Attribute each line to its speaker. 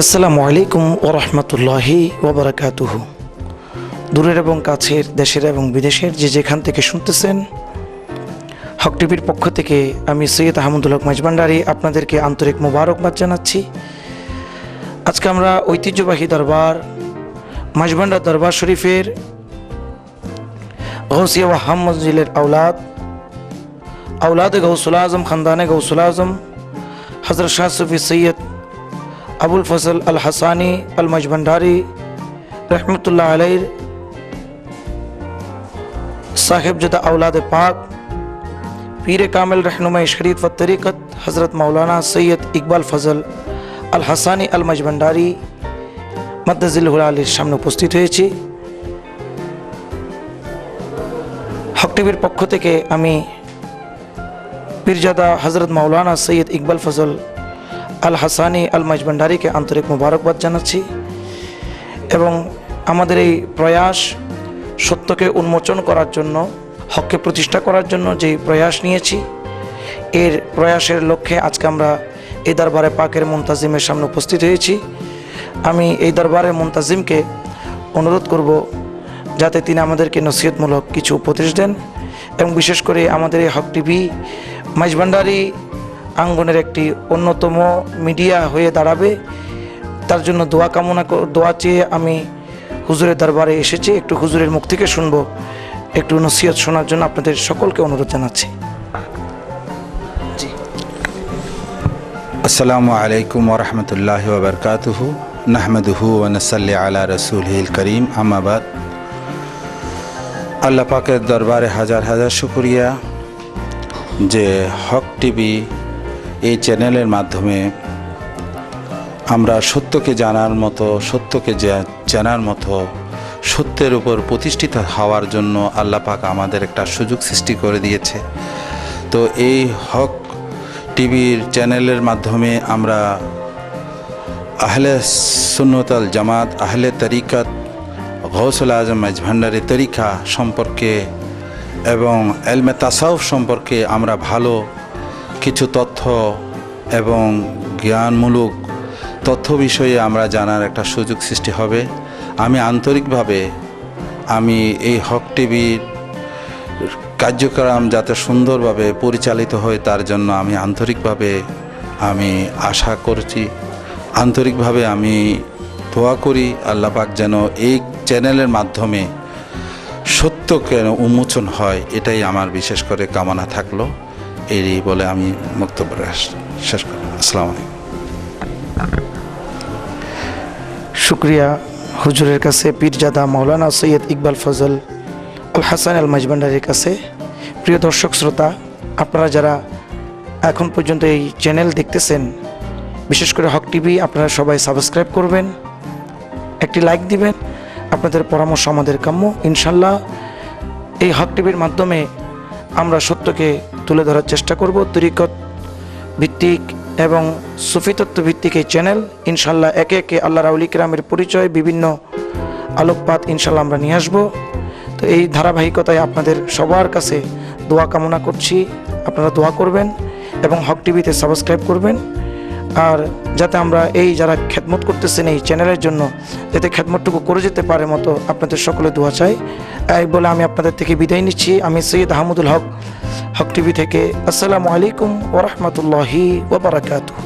Speaker 1: আসসালামু আলাইকুম ওয়া রাহমাতুল্লাহি ওয়া বারাকাতুহু। দূরের এবং কাছের, দেশের এবং বিদেশের যে যেখান থেকে শুনতেছেন, হক টিভির পক্ষ থেকে আমি সৈয়দ আহমদুল হক মাঝভান্ডারী আপনাদেরকে আন্তরিক মোবারকবাদ জানাচ্ছি। আজকে আমরা ঐতিহ্যবাহী দরবার মাঝভান্ডার দরবার শরীফের গৌসিয়া ওয়া হামজিলের আওলাদ গৌসুল আজম, খানদানে গৌসুল আজম হযরত শাহ সুফি সৈয়দ আবুল ফজল আল হাসানি আল মাঝভান্ডারী रहमतुल्लाह अलैह साहिबजादा औलाद पाक पीर कामिल रहनुमाई शरीयत व तरीक़त हज़रत मौलाना सैयद इकबाल फजल আল হাসানি আল মাঝভান্ডারী মাদ্দাজিল্লাহুল আলীর সামনে উপস্থিত হয়েছি। হক টিভির পক্ষ থেকে আমি পীরজাদা হজরত মৌলানা সৈয়দ ইকবাল ফজল আল হাসানি আল মাঝভান্ডারীকে আন্তরিক মোবারকবাদ জানাচ্ছি এবং আমাদের এই প্রয়াস সত্যকে উন্মোচন করার জন্য, হককে প্রতিষ্ঠা করার জন্য যে প্রয়াস নিয়েছি, এর প্রয়াসের লক্ষ্যে আজকে আমরা এই দরবারে পাকের মুনতাজিমের সামনে উপস্থিত হয়েছি। আমি এই দরবারের মুনতাজিমকে অনুরোধ করব যাতে তিনি আমাদেরকে নসিহতমূলক কিছু উপদেশ দেন এবং বিশেষ করে আমাদের এই হক টিভি মাঝভান্ডারী আঙ্গনের একটি অন্যতম মিডিয়া হয়ে দাঁড়াবে, তার জন্য দোয়া চেয়ে আমি হুজুরের দরবারে এসেছি। একটু হুজুরের মুখ থেকে শুনবো, একটু নসিহত শোনার জন্য আপনাদের সকলকে অনুরোধ জানাচ্ছি। জি,
Speaker 2: আসসালামু আলাইকুম ওয়া রাহমাতুল্লাহি ওয়া বারাকাতুহু। নাহমাদুহু ওয়া নাসাল্লি আলা রাসূলিহিল কারীম, আম্মা বাদ। আল্লাহ পাকের দরবারে হাজার হাজার শুকরিয়া যে হক টিভি এই চ্যানেলের মাধ্যমে আমরা সত্যকে জানার মতো, সত্যের উপর প্রতিষ্ঠিত হওয়ার জন্য আল্লাহ পাক আমাদের একটা সুযোগ সৃষ্টি করে দিয়েছে। তো এই হক টিভির চ্যানেলের মাধ্যমে আমরা আহলে সুন্নাত ওয়াল জামাত, আহলে তরিকত, গৌসুল আজম মাঝভান্ডারী তরিকা সম্পর্কে এবং ইলমে তাসাউফ সম্পর্কে আমরা ভালো কিছু তথ্য এবং জ্ঞানমূলক তথ্য বিষয়ে আমরা জানার একটা সুযোগ সৃষ্টি হবে। আমি আন্তরিকভাবে এই হক টিভির কার্যক্রম যাতে সুন্দরভাবে পরিচালিত হয় তার জন্য আমি আন্তরিকভাবে আশা করছি, আন্তরিকভাবে আমি দোয়া করি আল্লাহ পাক যেন এই চ্যানেলের মাধ্যমে সত্যকে উন্মোচন হয়, এটাই আমার বিশেষ করে কামনা থাকলো। এই বলে আমি বক্তব্য শেষ করব। আসসালামু আলাইকুম।
Speaker 1: শুক্রিয়া হুজুরের কাছে, পীরজাদা মৌলানা সৈয়দ ইকবাল ফজল আল হাসান আল মাঝভান্ডারীর কাছে। প্রিয় দর্শক শ্রোতা, আপনারা যারা এখন পর্যন্ত এই চ্যানেল দেখতেছেন, বিশেষ করে হক টিভি, আপনারা সবাই সাবস্ক্রাইব করবেন, একটি লাইক দিবেন। আপনাদের পরামর্শ আমাদের কাম্য। ইনশাল্লাহ এই হক টিভির মাধ্যমে আমরা সত্যকে তুলে ধরার চেষ্টা করব। তরিকত ভিত্তিক এবং সুফি তত্ত্ব ভিত্তিক এই চ্যানেল ইনশাল্লাহ একে একে আল্লাহর আউলি কিরামের পরিচয়, বিভিন্ন আলোকপাত ইনশাল্লাহ আমরা নিয়ে আসবো। তো এই ধারাবাহিকতায় আপনাদের সবার কাছে দোয়া কামনা করছি, আপনারা দোয়া করবেন এবং হক টিভিতে সাবস্ক্রাইব করবেন। আর যাতে আমরা এই যারা খেদমত করতেছেন এই চ্যানেলের জন্য, যাতে খেদমতটুকু করে যেতে পারে মতো আপনাদের সকলে দোয়া চাই। এই বলে আমি আপনাদের থেকে বিদায় নিচ্ছি। আমি সৈয়দ আহমদুল হক, হক টিভি থেকে। আসসালামু আলাইকুম ওয়া রাহমাতুল্লাহি ওয়া বারাকাতুহু।